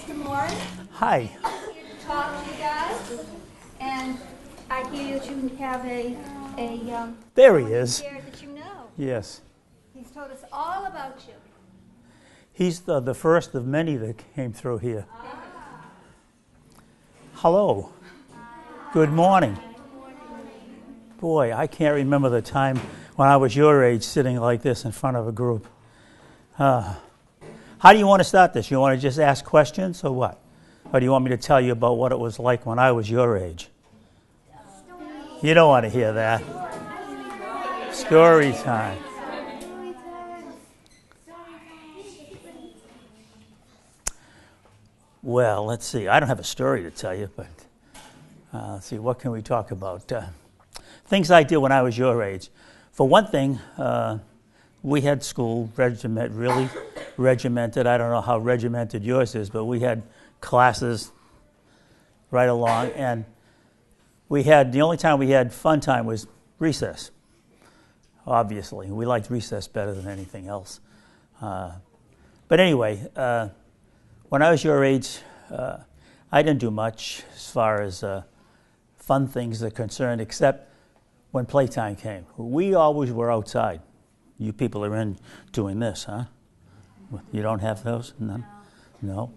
Mr. Morin. Hi. I'm here to talk to you guys. And I hear that you have a There he is. here that you know. Yes. He's told us all about you. He's the first of many that came through here. Hello. Good morning. Boy, I can't remember the time when I was your age sitting like this in front of a group. How do you want to start this? You want to just ask questions or what? Or do you want me to tell you about what it was like when I was your age? You don't want to hear that. Story time. Well, let's see. I don't have a story to tell you, but let's see. What can we talk about? Things I did when I was your age. For one thing, we had school really regimented. I don't know how regimented yours is, but we had classes right along, and the only time we had fun time was recess. Obviously, we liked recess better than anything else. But anyway, when I was your age, I didn't do much as far as fun things are concerned, except when playtime came. We always were outside. You people are in doing this, huh? You don't have those? None? No?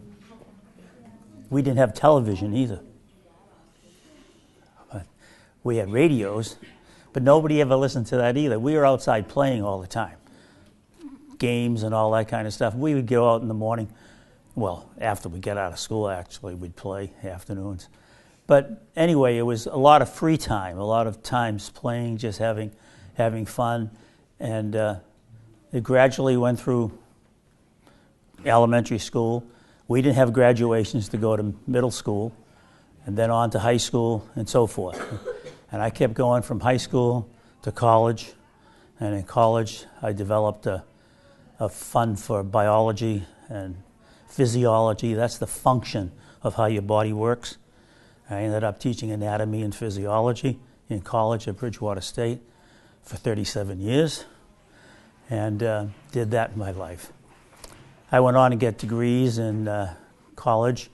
We didn't have television either. But we had radios, but nobody ever listened to that either. We were outside playing all the time. Games and all that kind of stuff. We would go out in the morning. Well, after we get out of school, actually, we'd play afternoons. But anyway, it was a lot of free time, a lot of times playing, just having fun. And it gradually went through elementary school. We didn't have graduations to go to middle school, and then on to high school and so forth. And I kept going from high school to college. And in college, I developed a fun for biology and physiology. That's the function of how your body works. I ended up teaching anatomy and physiology in college at Bridgewater State for 37 years, and did that in my life. I went on to get degrees in college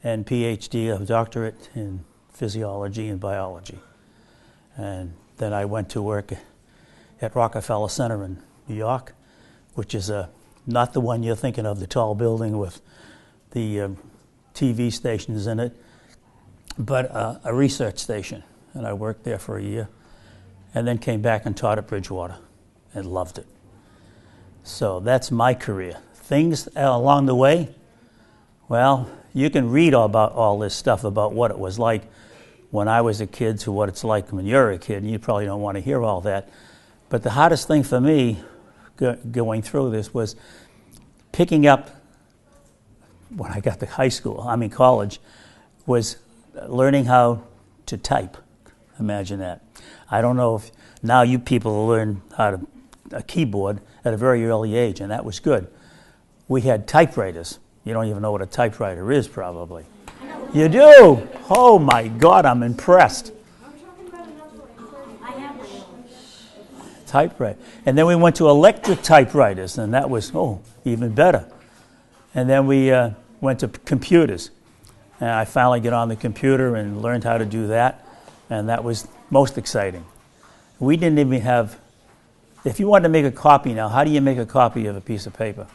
and PhD, a doctorate in physiology and biology. And then I went to work at Rockefeller Center in New York, which is not the one you're thinking of, the tall building with the TV stations in it, but a research station. And I worked there for a year, and then came back and taught at Bridgewater and loved it. So that's my career. Things along the way, well, you can read about all this stuff about what it was like when I was a kid to what it's like when you're a kid, and you probably don't want to hear all that. But the hardest thing for me going through this was picking up, when I got to college, was learning how to type. Imagine that. I don't know if now you people learn a keyboard at a very early age, and that was good. We had typewriters. You don't even know what a typewriter is, probably. You do? Oh my God, I'm impressed. Typewriter. And then we went to electric typewriters, and that was, even better. And then we went to computers. And I finally got on the computer and learned how to do that, and that was most exciting. We didn't even have, if you wanted to make a copy now, how do you make a copy of a piece of paper?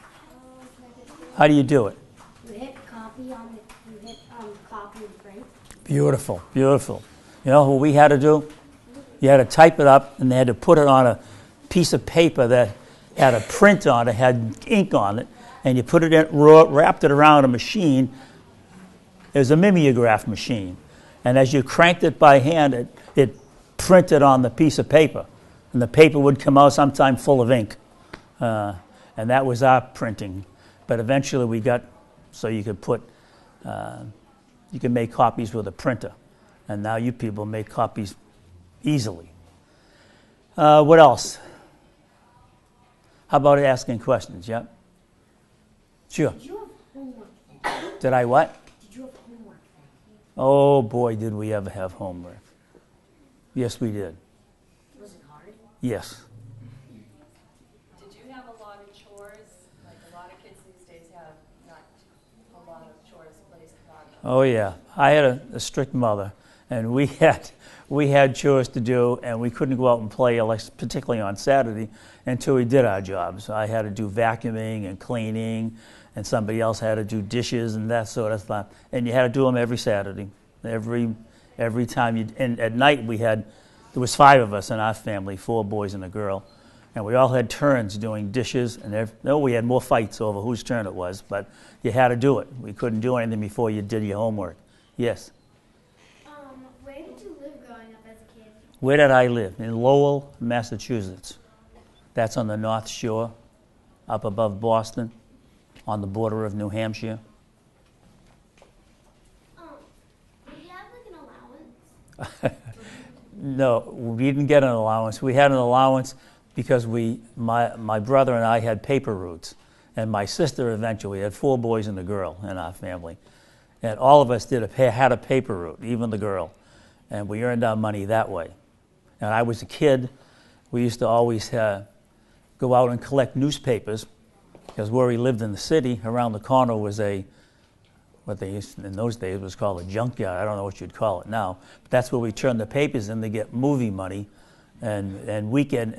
How do you do it? You hit copy on it, you hit copy and print. Beautiful, beautiful. You know what we had to do? You had to type it up, and they had to put it on a piece of paper that had a print on it, had ink on it, and you put it in, wrapped it around a machine. It was a mimeograph machine. And as you cranked it by hand, it printed on the piece of paper. And the paper would come out sometime full of ink. And that was our printing. But eventually we got so you could make copies with a printer. And now you people make copies easily. What else? How about asking questions? Yep. Sure. Did you have homework? Did I what? Did you have homework? Oh boy, did we ever have homework. Yes, we did. Was it hard? Yes. Did you have a lot of chores? Like a lot of kids these days have not a lot of chores Oh yeah, I had a strict mother, and we had chores to do, and we couldn't go out and play, particularly on Saturday, until we did our jobs. I had to do vacuuming and cleaning, and somebody else had to do dishes and that sort of stuff. And you had to do them every Saturday, every time. And at night there was 5 of us in our family, 4 boys and a girl, and we all had turns doing dishes. And we had more fights over whose turn it was, but you had to do it. We couldn't do anything before you did your homework. Yes. Where did you live growing up as a kid? Where did I live? In Lowell, Massachusetts. That's on the North Shore, up above Boston, on the border of New Hampshire. Did you have like an allowance? No, we didn't get an allowance. We had an allowance because my brother and I had paper routes, and my sister eventually had 4 boys and a girl in our family, and all of us had a paper route, even the girl, and we earned our money that way. And I was a kid. We used to always go out and collect newspapers, because where we lived in the city, around the corner was what they used in those days was called a junkyard. I don't know what you'd call it now, but that's where we turned the papers in to get movie money and weekend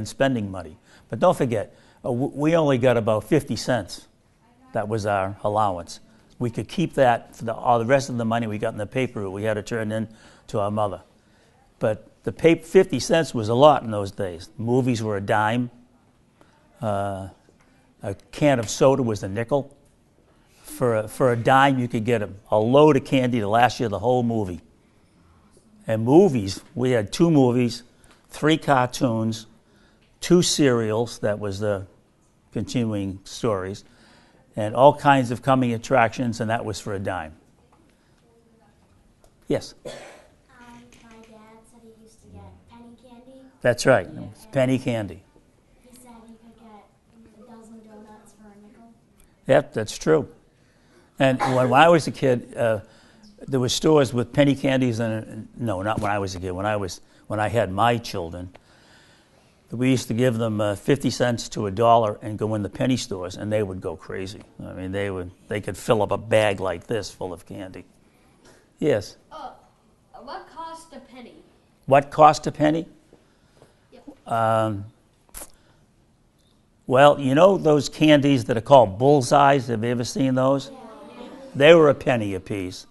spending money. But don't forget, we only got about 50 cents. That was our allowance. We could keep that for all the rest of the money we got in the paper we had to turn in to our mother. But the 50 cents was a lot in those days. Movies were a dime. A can of soda was a nickel. For a dime, you could get a load of candy to last you the whole movie. And movies, we had 2 movies, 3 cartoons, 2 serials, that was the continuing stories, and all kinds of coming attractions, and that was for a dime. Yes? My dad said he used to get penny candy. That's right, it was penny candy. He said you could get a dozen donuts for a nickel. Yep, that's true. And when I was a kid, there were stores with penny candies, and no, not when I was a kid. When I had my children, we used to give them 50 cents to $1 and go in the penny stores, and they would go crazy. I mean, they could fill up a bag like this full of candy. Yes. What cost a penny? What cost a penny? Yep. Well, you know those candies that are called bullseyes? Have you ever seen those? They were a penny apiece.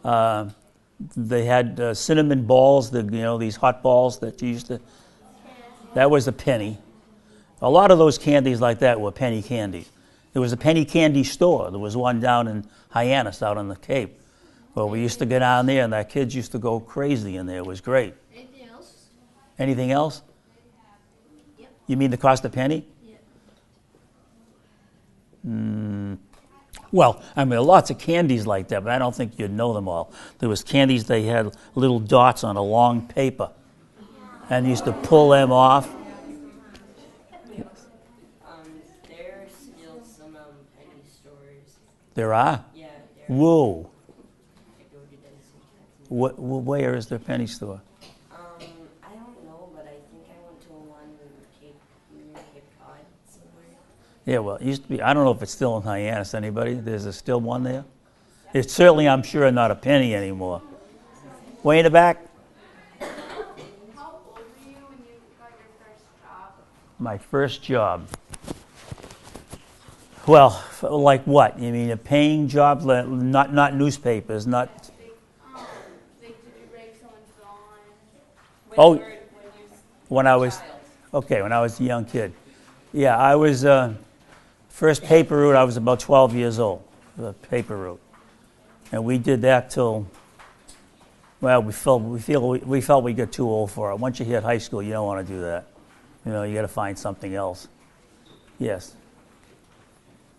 They had cinnamon balls, these hot balls that you used to. That was a penny. A lot of those candies like that were penny candy. There was a penny candy store. There was one down in Hyannis, out on the Cape. Well, we used to go down there, and our kids used to go crazy in there. It was great. Anything else? Anything else? Yep. You mean the cost a penny? Yeah. Well, I mean, there are lots of candies like that, but I don't think you'd know them all. There was candies, they had little dots on a long paper, and you used to pull them off. There's still some penny stores. There are? Yeah, Whoa. I go to Denison. Where is the penny store? I don't know, but I think I went to one near Cape Cod somewhere. Yeah, well, it used to be. I don't know if it's still in Hyannis. Anybody? There's still one there? It's certainly, I'm sure, not a penny anymore. Way in the back? How old were you when you got your first job? My first job. Well, like what? You mean a paying job? Not newspapers, not... Did you break someone's lawn? Oh, when I was a young kid. Yeah, I was first paper route. I was about 12 years old. The paper route, and we did that till. Well, we felt we got too old for it. Once you hit high school, you don't want to do that. You got to find something else. Yes.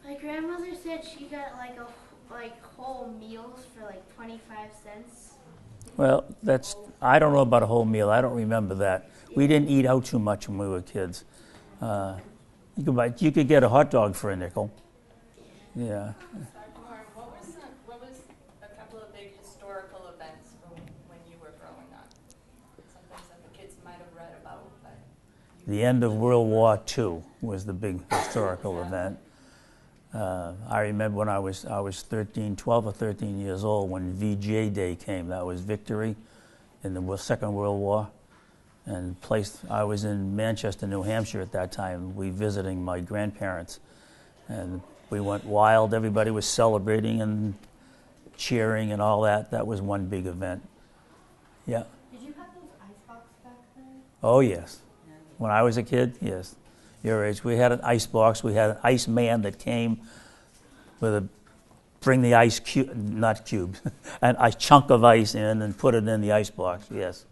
My grandmother said she got whole meals for 25 cents. Well, I don't know about a whole meal. I don't remember that. We didn't eat out too much when we were kids. You could get a hot dog for a nickel. Yeah. Morin, what was a couple of big historical events from when you were growing up? Some things that the kids might have read about, but The end of World War II was the big historical event. I remember when I was 12 or 13 years old when VJ Day came. That was victory in the Second World War. And I was in Manchester, New Hampshire at that time. We visiting my grandparents, and we went wild. Everybody was celebrating and cheering and all that. That was one big event. Yeah. Did you have those icebox back then? Oh yes. When I was a kid, yes. Your age, we had an ice box. We had an ice man that came with bring the ice cube, not cubes, a chunk of ice in and put it in the ice box. Yes.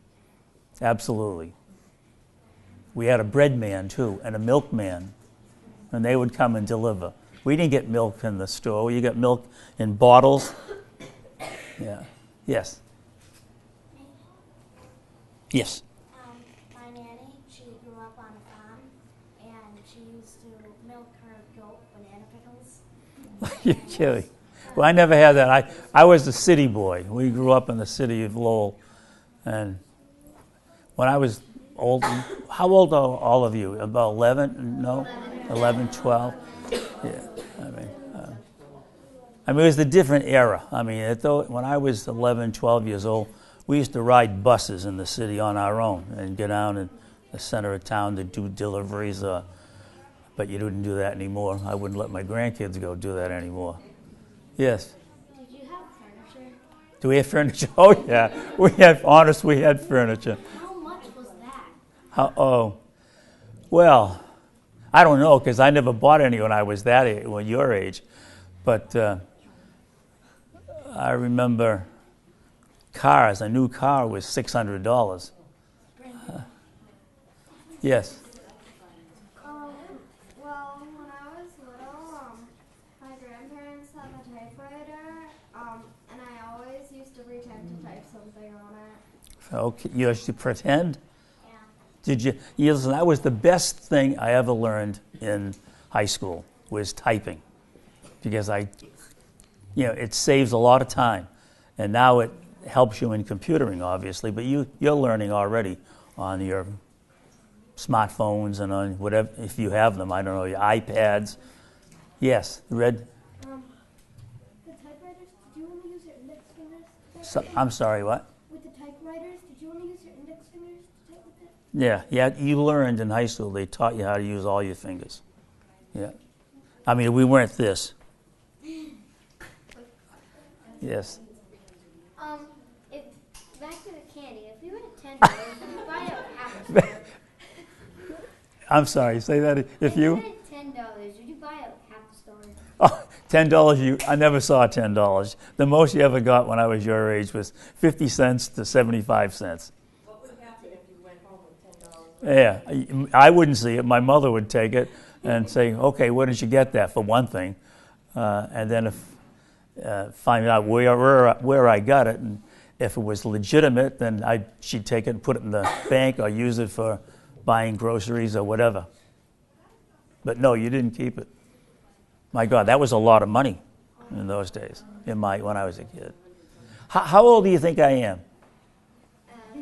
Absolutely. We had a bread man, too, and a milk man, and they would come and deliver. We didn't get milk in the store. You got milk in bottles. Yeah. Yes. Yes. My nanny, she grew up on a farm, and she used to milk her goat banana pickles. You're kidding. Well, I never had that. I was a city boy. We grew up in the city of Lowell, and when I was old, how old are all of you? About 11? No? 11, 12? Yeah. I mean, it was a different era. I mean, when I was 11, 12 years old, we used to ride buses in the city on our own and get down in the center of town to do deliveries. But you didn't do that anymore. I wouldn't let my grandkids go do that anymore. Yes? Did you have furniture? Do we have furniture? Oh, yeah. We had furniture. How much was that? Well, I don't know because I never bought any when I was that age, when your age. But I remember cars. A new car was $600. Yes. Well, when I was little, my grandparents had a typewriter, and I always used to pretend to type something on it. Okay, you used to pretend? Yeah. Did you? Listen, that was the best thing I ever learned in high school was typing, because it saves a lot of time, and now it helps you in computering, obviously. But you're learning already on your smartphones and on whatever, if you have them. I don't know, your iPads. Yes, Red. The typewriters, did you only use your index fingers? I'm sorry, what? With the typewriters, did you only use your index fingers to type with it? Yeah. You learned in high school. They taught you how to use all your fingers. Yeah. I mean, we weren't this. Yes. Back to the candy. If you had $10, you'd buy a half a store. I'm sorry. Say that. If you had $10, would you buy a half a store? Oh, $10. I never saw $10. The most you ever got when I was your age was 50 cents to 75 cents. What would happen if you went home with $10? Yeah, I wouldn't see it. My mother would take it and say, "Okay, where did you get that?" For one thing, and then find out where I got it, and if it was legitimate, then she'd take it and put it in the bank or use it for buying groceries or whatever. But no, you didn't keep it. My God, that was a lot of money in those days. When I was a kid. How old do you think I am?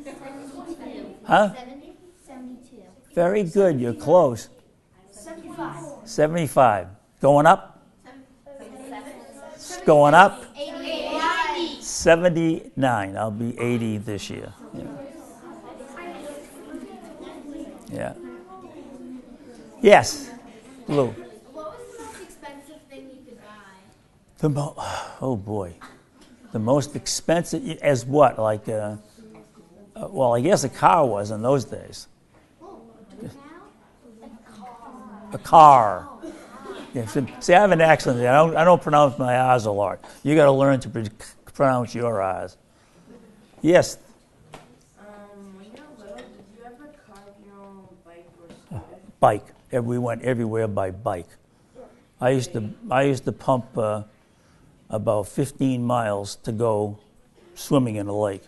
72. Huh? 72. Very good. You're close. 75. 75. Going up? Going up? 80. 79. I'll be 80 this year. Yeah. Yes, Lou. What was the most expensive thing you could buy? Oh boy, the most expensive as what? Like, well, I guess a car was in those days. Oh, A car. Yeah, see, I have an accent. I don't pronounce my R's a lot. You got to learn to pronounce your R's. Yes. When you were little, did you ever carve your own bike or scooter? Bike. We went everywhere by bike. I used to pump about 15 miles to go swimming in a lake,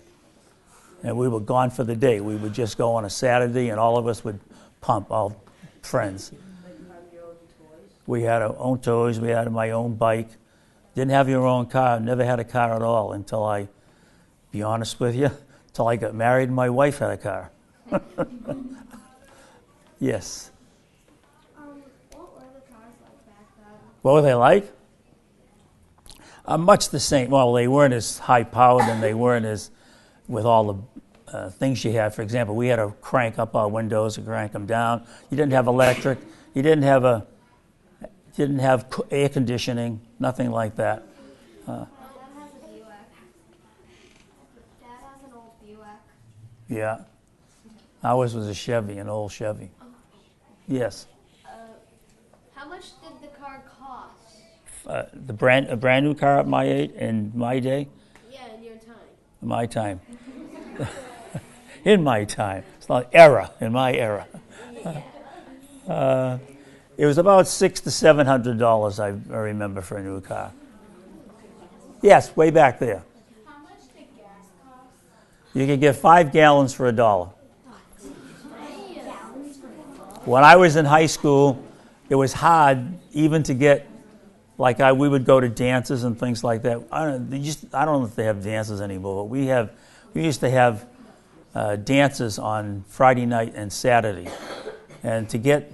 and we were gone for the day. We would just go on a Saturday, and all of us would pump, all friends. We had our own toys. We had my own bike. Didn't have your own car. Never had a car at all until be honest with you, until I got married and my wife had a car. Yes. What were the cars like back then? What were they like? Much the same. Well, they weren't as high powered and they weren't as with all the things you had. For example, we had to crank up our windows and crank them down. You didn't have electric. You didn't have air conditioning. Nothing like that. My dad has a Buick. Dad has an old Buick. Yeah. Ours was a Chevy, an old Chevy. Yes. How much did the car cost? A brand new car at my age, in my day, Yeah, in your time. in my time. In my time. It's not era, in my era. It was about $600 to $700, I remember, for a new car. Yes, way back there. How much did gas cost? You could get 5 gallons for $1. When I was in high school, it was hard even to get, we would go to dances and things like that. I don't know if they have dances anymore, but we used to have dances on Friday night and Saturday. And to get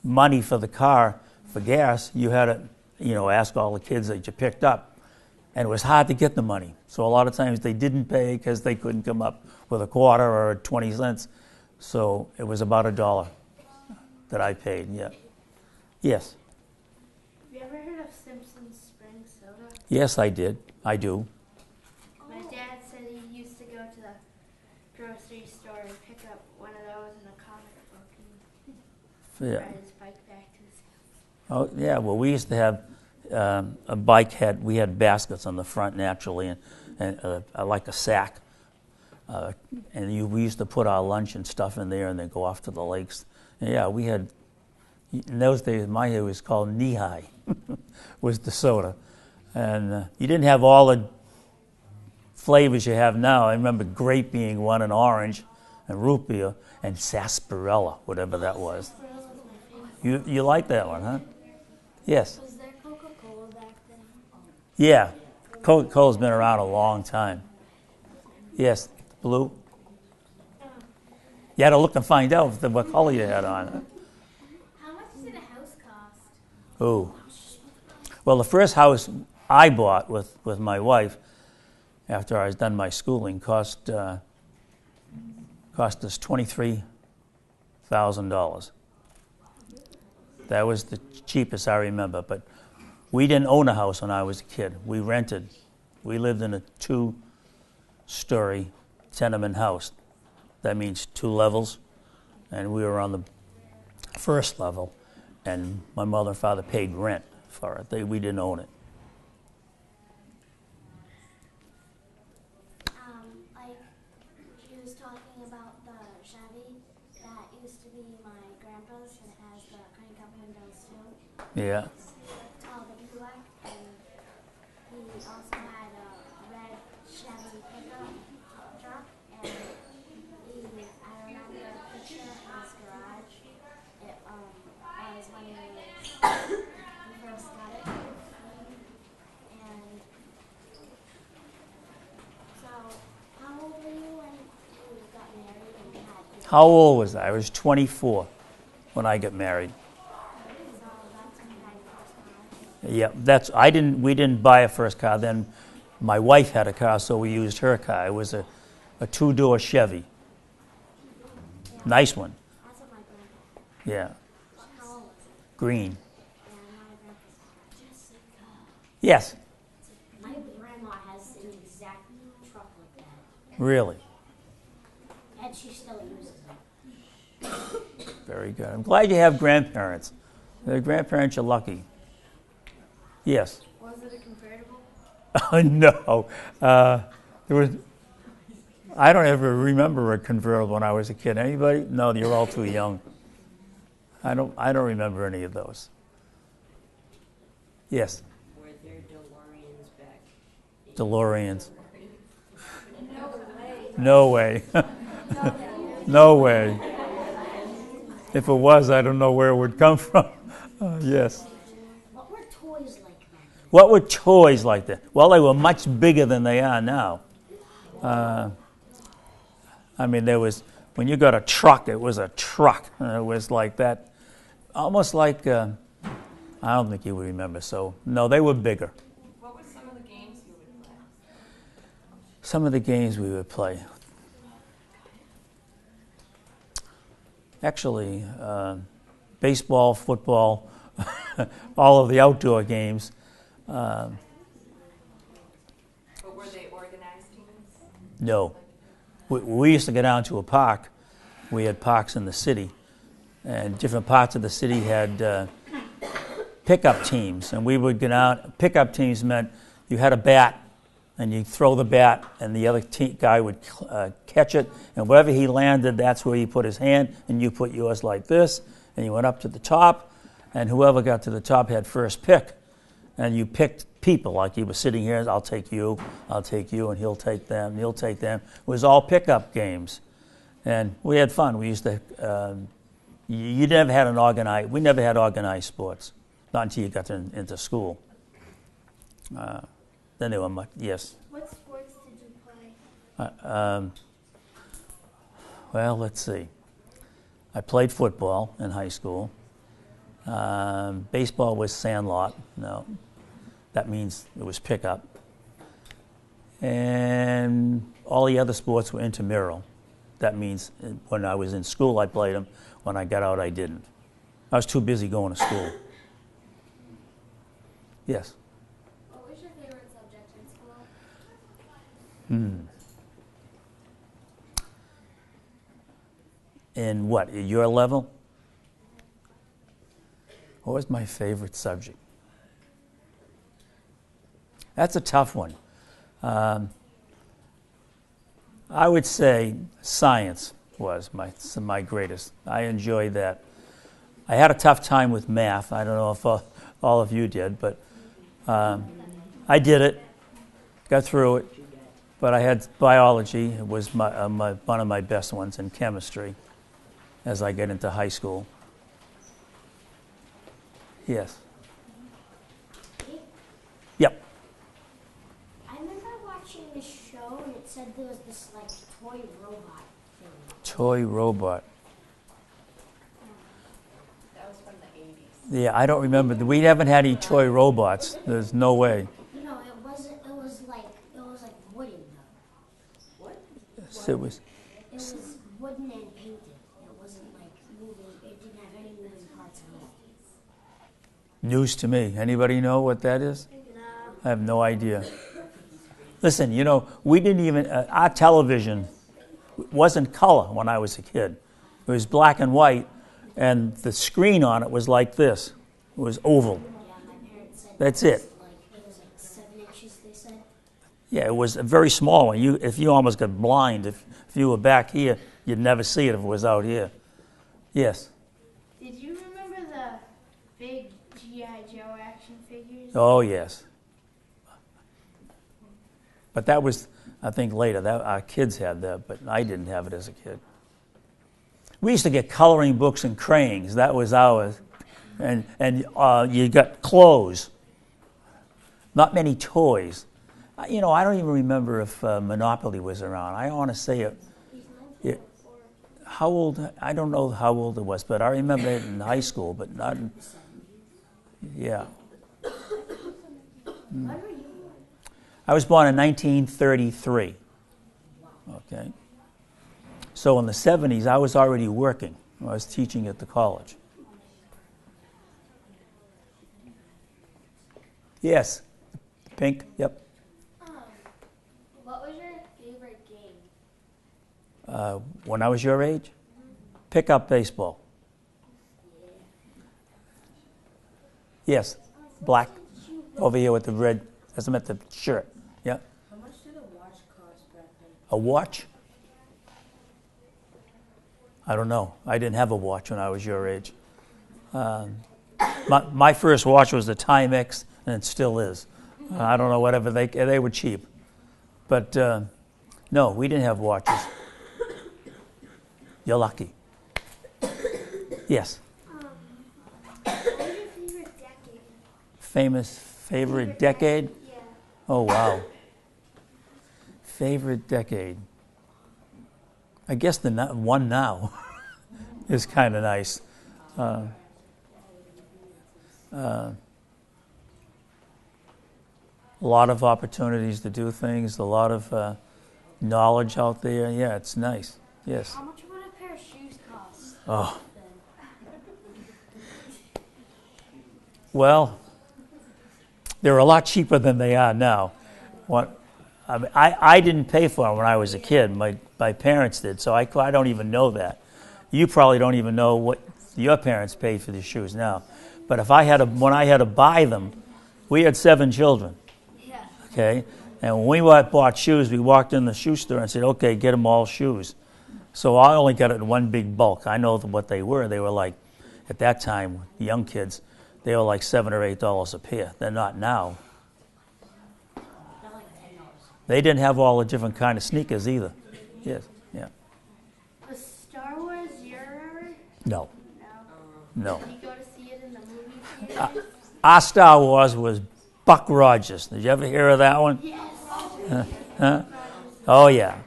money for the car, for gas, you had to, ask all the kids that you picked up. And it was hard to get the money. So a lot of times they didn't pay because they couldn't come up with a quarter or 20 cents. So it was about $1 that I paid, yeah. Yes. Have you ever heard of Simpson's Spring Soda? Yes, I did. I do. My dad said he used to go to the grocery store and pick up one of those in a comic book and Yeah. ride his bike back to the school. Oh, yeah. Well, we used to have a bike we had baskets on the front naturally, and like a sack. And we used to put our lunch and stuff in there and then go off to the lakes. And yeah, we had, in those days, my hair was called knee-high, was the soda. And you didn't have all the flavors you have now. I remember grape being one, and orange, and root beer, and sarsaparilla, whatever that was. You like that one, huh? Yes. Was there Coca-Cola back then? Yeah. Coca-Cola's been around a long time. Yes. Blue? You had to look and find out what color you had on. How much did a house cost? Oh. Well, the first house I bought with my wife after I was done my schooling cost us $23,000. That was the cheapest I remember. But we didn't own a house when I was a kid. We rented. We lived in a 2-story tenement house. That means 2 levels. And we were on the first level. And my mother and father paid rent for it. We didn't own it. Like she was talking about the Chevy that used to be my grandpa's, and it has the crank up windows too. Yeah. It's called the Buick, and he also had a red Chevy pickup truck, and I remember a picture in his garage. It was when he first got it, and so how old were you when you got married and had? How old was I? I was 24 when I got married. So that's when you had your first car. Yeah, we didn't buy a first car then. My wife had a car, so we used her car. It was a 2-door Chevy. Nice one. That's what my grandpa. Yeah. How old was it? Green. And my grandpa's Jessica. Yes. My grandma has an exact truck like that, Really. and she still uses it. Very good. I'm glad you have grandparents. The grandparents are lucky. Yes. Was it a convertible? No. There was. I don't ever remember a convertible when I was a kid. Anybody? No, you're all too young. I don't remember any of those. Yes. Were there DeLoreans back? DeLoreans. No way. No way. If it was, I don't know where it would come from. Yes. What were toys like then? What were toys like that? Well, they were much bigger than they are now. I mean, when you got a truck, it was a truck. And it was like that, almost like I don't think you would remember. So, no, they were bigger. What were some of the games you would play? Some of the games we would play. Actually, baseball, football, all of the outdoor games. But were they organized teams? No. We used to go down to a park. We had parks in the city, and different parts of the city had pickup teams, and we would get out. Pickup teams meant you had a bat, and you throw the bat, and the other guy would catch it, and wherever he landed, that's where he put his hand, and you put yours like this, and you went up to the top, and whoever got to the top had first pick, and you picked people, like you were sitting here, I'll take you, and he'll take them, and he'll take them. It was all pickup games, and we had fun. We used to, you never had we never had organized sports, not until you got into school. Then they were much, yes. What sports did you play? Well, let's see. I played football in high school. Baseball was sandlot. No, that means it was pickup. And all the other sports were intramural. That means when I was in school, I played them. When I got out, I didn't. I was too busy going to school. Yes. What was your favorite subject in school? In what, at your level? What was my favorite subject? That's a tough one. I would say science was my greatest. I enjoyed that. I had a tough time with math. I don't know if all of you did, but I did it, got through it. But I had biology. It was one of my best ones, in chemistry as I get into high school. Yes. Yep. I remember watching this show and it said there was this like toy robot thing. Toy robot. That was from the 80s. Yeah, I don't remember. We haven't had any toy robots. There's no way. No, it wasn't. It was like wooden though. What? It was. It was wooden and painted. It wasn't like moving. It didn't have any moving parts at all. News to me. Anybody know what that is? No. I have no idea. Listen, we didn't even, our television wasn't color when I was a kid. It was black and white, and the screen on it was like this. It was oval. Yeah, my parents said That's it. it was like 7 inches. They said. Yeah, it was a very small one. If you almost got blind, if you were back here, you'd never see it if it was out here. Yes. Did you remember the big G.I. Joe action figures? Oh, yes. But that was, I think, later. Our kids had that, but I didn't have it as a kid. We used to get coloring books and crayons. That was ours. And you got clothes. Not many toys. I don't even remember if Monopoly was around. I want to say it. How old? I don't know how old it was, but I remember it in high school, but not in. Yeah. When were you born? I was born in 1933. Okay. So in the 70s, I was already working. I was teaching at the college. Yes. Pink, yep. What was your favorite game? When I was your age? Pick up baseball. Yes. Black. Over here with the red. As I meant the shirt. Yeah. How much did a watch cost back then? A watch? I don't know. I didn't have a watch when I was your age. My first watch was the Timex, and it still is. I don't know, whatever, they were cheap. But no, we didn't have watches. You're lucky. Yes. What was your favorite decade? Favorite decade? Yeah. Oh, wow. Favorite decade. I guess the one now is kind of nice. A lot of opportunities to do things, a lot of knowledge out there. Yeah, it's nice. Yes. How much would a pair of shoes cost? Oh. Well, they're a lot cheaper than they are now. I didn't pay for them when I was a kid. My parents did, so I don't even know that. You probably don't even know what your parents paid for the shoes now. But when I had to buy them, we had 7 children. Yeah. Okay, and when we bought shoes, we walked in the shoe store and said, "Okay, get them all shoes." So I only got it in one big bulk. I know what they were. They were like, at that time, young kids, they were like $7 or $8 a pair. They're not now. They didn't have all the different kind of sneakers either. Yes, yeah. Was Star Wars your era? No, No. no. Did you go to see it in the movie theaters? Our Star Wars was Buck Rogers. Did you ever hear of that one? Yes. Huh? Oh, yeah.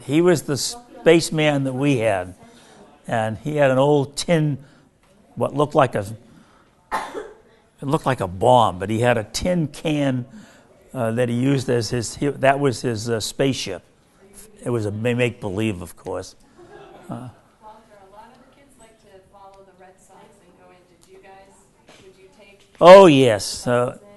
He was the spaceman that we had. And he had an old tin, what looked like it looked like a bomb, but he had a tin can that he used as that was his spaceship. It was a make-believe, of course. Walter, a lot of the kids like to follow the Red Sox and go in. Would you take? Oh, yes.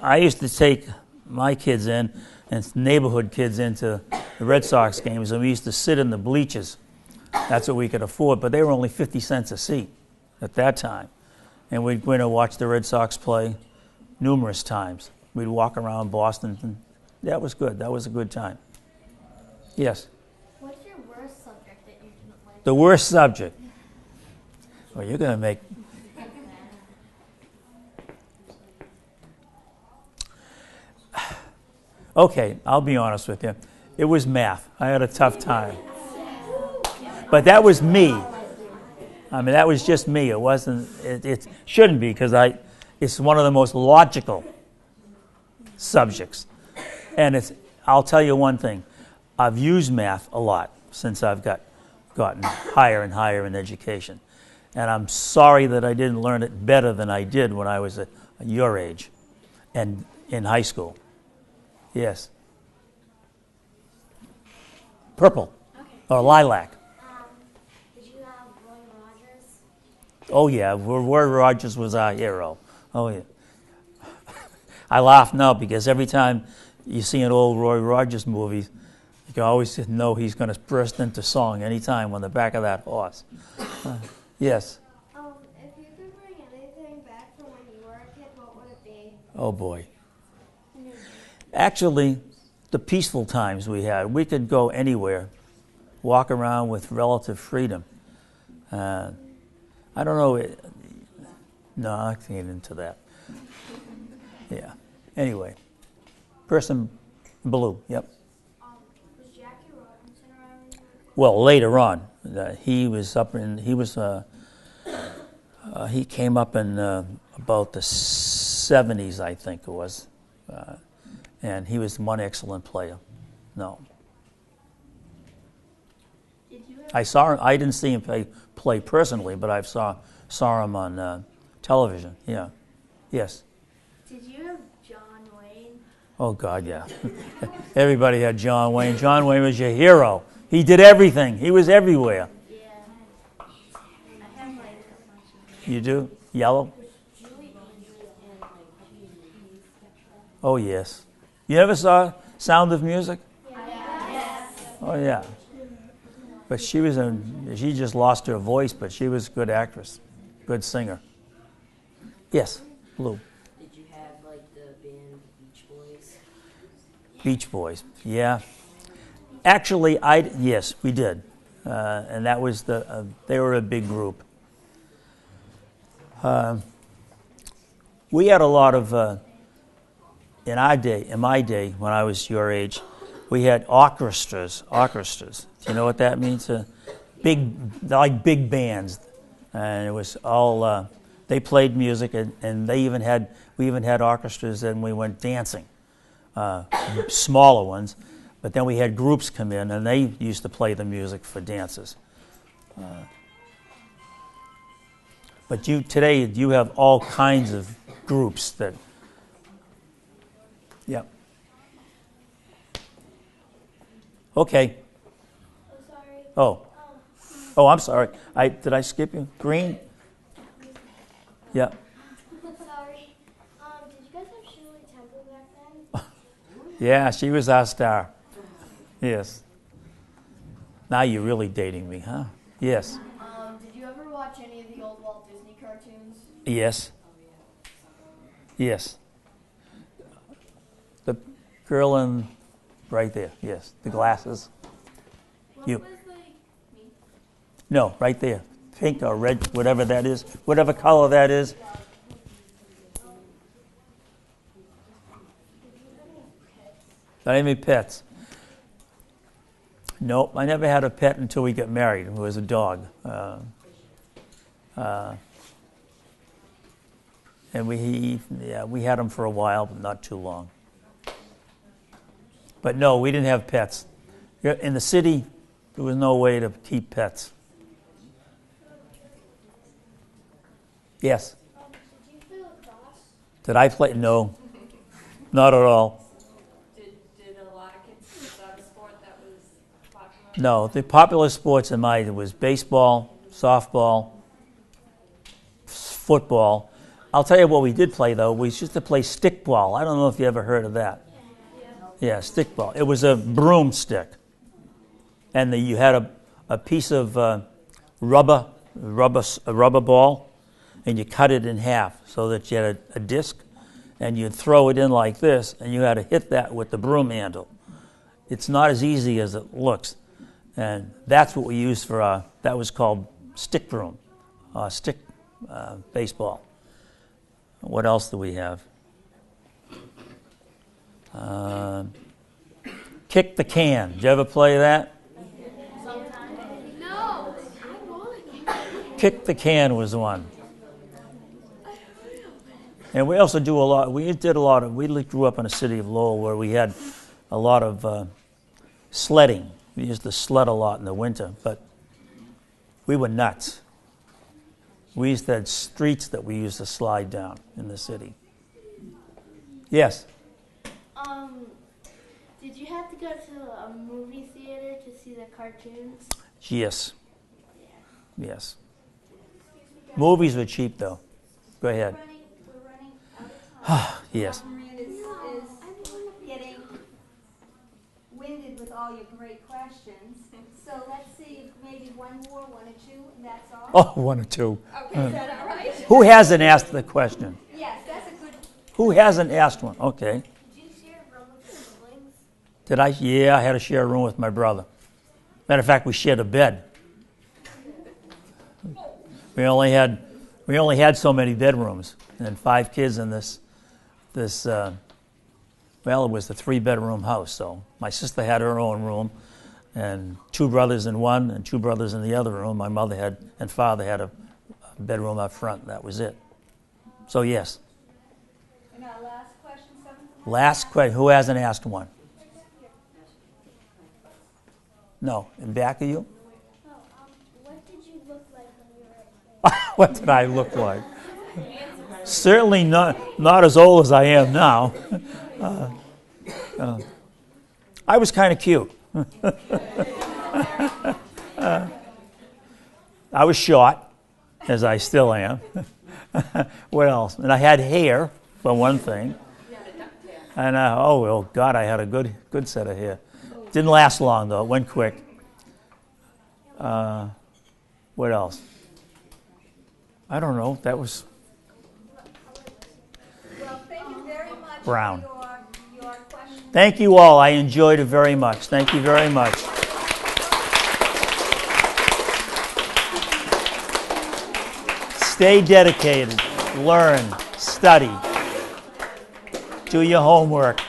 I used to take my kids in and neighborhood kids into the Red Sox games, and we used to sit in the bleachers. That's what we could afford, but they were only 50 cents a seat at that time. And we'd go in and watch the Red Sox play numerous times. We'd walk around Boston, and that was good. That was a good time. Yes? What's your worst subject that you didn't like? The worst subject. Well, you're going to make... Okay, I'll be honest with you. It was math. I had a tough time. But that was me. I mean, that was just me. It wasn't... It shouldn't be, because it's one of the most logical subjects. And I'll tell you one thing. I've used math a lot since I've gotten higher and higher in education. And I'm sorry that I didn't learn it better than I did when I was at your age and in high school. Yes. Purple. Okay. Or lilac. Did you have Roy Rogers? Oh, yeah. Roy Rogers was our hero. Oh, yeah. I laugh now because every time you see an old Roy Rogers movie, you can always know he's going to burst into song anytime on the back of that horse. Yes. If you could bring anything back from when you were a kid, what would it be? Oh, boy. Actually, the peaceful times we had, we could go anywhere, walk around with relative freedom. I don't know. No, I can't get into that. Yeah. Anyway, person blue. Yep. Was Jackie Robinson around when you were Well, later on, he was up in. He came up in about the 70s, I think it was, and he was one excellent player. No, Did you I saw him. I didn't see him play personally, but I saw him on television. Yeah. Yes. Did you have John Wayne? Oh, God, yeah. Everybody had John Wayne. John Wayne was your hero. He did everything. He was everywhere. Yeah. I have like a bunch of You do? Yellow? Oh, yes. You ever saw Sound of Music? Yes. Oh, yeah. But she just lost her voice, but she was a good actress, good singer. Yes, Lou. Did you have like the band Beach Boys? Beach Boys, yeah. Actually, yes, we did, and that was they were a big group. We had a lot of in my day when I was your age, we had orchestras. Do you know what that means? Like big bands, and it was all. They played music, and we even had orchestras, and we went dancing, smaller ones. But then we had groups come in, and they used to play the music for dances. But today you have all kinds of groups that. Yep. Okay. I'm sorry. Oh, I'm sorry. Did I skip you? Green? Yeah. Sorry. Did you guys have Shirley Temple back then? Yeah, she was our star. Yes. Now you're really dating me, huh? Yes. Did you ever watch any of the old Walt Disney cartoons? Yes. Yes. The girl in right there. Yes. The glasses. What You. was like me? No, right there. Pink or red, whatever that is. Whatever color that is. Not even pets. Nope, I never had a pet until we got married. It was a dog. And we had him for a while, but not too long. But no, we didn't have pets. In the city, there was no way to keep pets. Yes. Did you play lacrosse? Did I play? No, not at all. Did a lot of kids have a sport that was popular? No, the popular sports in mine was baseball, softball, football. I'll tell you what we did play, though. We used to play stickball. I don't know if you ever heard of that. Yeah, stickball. It was a broomstick. And you had a piece of rubber ball, and you cut it in half so that you had a disc, and you'd throw it in like this, and you had to hit that with the broom handle. It's not as easy as it looks. And that's what we used for that was called stick broom, stick baseball. What else do we have? Kick the can. Did you ever play that? No. Kick the can was one. And we also do a lot. We grew up in a city of Lowell where we had a lot of sledding. We used to sled a lot in the winter, but we were nuts. We used to have streets that we used to slide down in the city. Yes. Did you have to go to a movie theater to see the cartoons? Yes. Yes. Movies were cheap, though. Go ahead. We're running out of time. Yes. Morin is getting winded with all your great questions. So let's see if maybe one or two, and that's all. Oh, one or two. Okay, is that all right? Who hasn't asked the question? Yes, that's a good. Who hasn't asked one? Okay. Did you share a room with your siblings? Did I? Yeah, I had to share a room with my brother. Matter of fact, we shared a bed. We only had so many bedrooms, and 5 kids in this. Well, it was a 3-bedroom house. So my sister had her own room, and 2 brothers in one, and 2 brothers in the other room. My mother and father had a bedroom up front. That was it. So yes. And our last question, 7th. Last question. Who hasn't asked one? No. In back of you? No. What did you look like when you were a kid? What did I look like? Certainly not as old as I am now. I was kind of cute. I was short, as I still am. What else? And I had hair, for one thing. And oh God, I had a good set of hair. Didn't last long though. It went quick. What else? I don't know. That was Well, thank you very much Brown. for your questions. Thank you all. I enjoyed it very much. Thank you very much. Stay dedicated. Learn. Study. Do your homework.